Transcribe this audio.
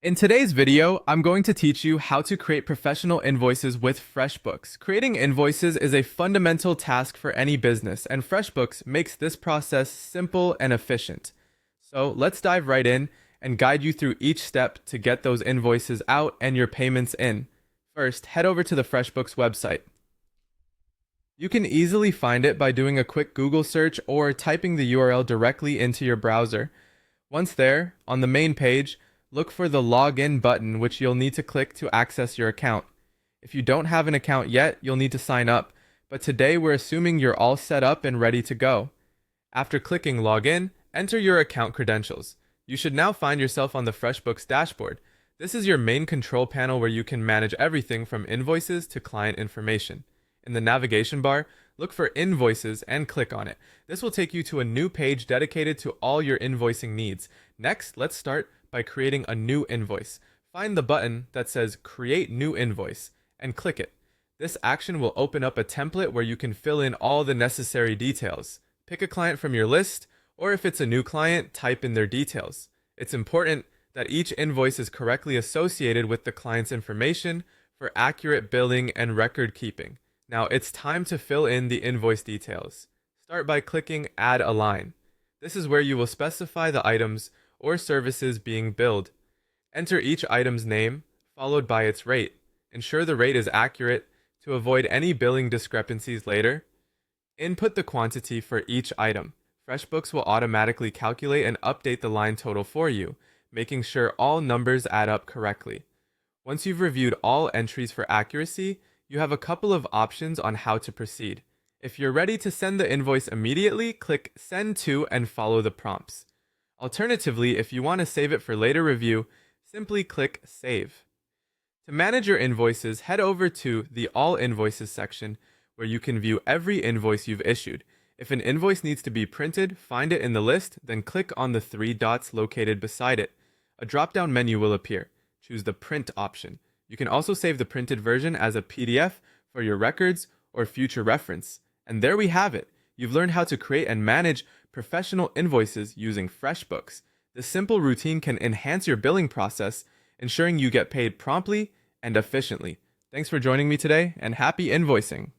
In today's video, I'm going to teach you how to create professional invoices with FreshBooks. Creating invoices is a fundamental task for any business, and FreshBooks makes this process simple and efficient. So let's dive right in and guide you through each step to get those invoices out and your payments in. First, head over to the FreshBooks website. You can easily find it by doing a quick Google search or typing the URL directly into your browser. Once there, on the main page, look for the Login button, which you'll need to click to access your account. If you don't have an account yet, you'll need to sign up, but today we're assuming you're all set up and ready to go. After clicking Login, enter your account credentials. You should now find yourself on the FreshBooks dashboard. This is your main control panel where you can manage everything from invoices to client information. In the navigation bar, look for Invoices and click on it. This will take you to a new page dedicated to all your invoicing needs. Next, let's start by creating a new invoice. Find the button that says Create New Invoice and click it. This action will open up a template where you can fill in all the necessary details. Pick a client from your list, or if it's a new client, type in their details. It's important that each invoice is correctly associated with the client's information for accurate billing and record keeping. Now it's time to fill in the invoice details. Start by clicking Add a Line. This is where you will specify the items or services being billed. Enter each item's name, followed by its rate. Ensure the rate is accurate to avoid any billing discrepancies later. Input the quantity for each item. FreshBooks will automatically calculate and update the line total for you, making sure all numbers add up correctly. Once you've reviewed all entries for accuracy, you have a couple of options on how to proceed. If you're ready to send the invoice immediately, click Send To and follow the prompts. Alternatively, if you want to save it for later review, simply click Save. To manage your invoices, head over to the All Invoices section, where you can view every invoice you've issued. If an invoice needs to be printed, find it in the list, then click on the three dots located beside it. A drop-down menu will appear. Choose the Print option. You can also save the printed version as a PDF for your records or future reference. And there we have it. You've learned how to create and manage professional invoices using FreshBooks. This simple routine can enhance your billing process, ensuring you get paid promptly and efficiently. Thanks for joining me today, and happy invoicing!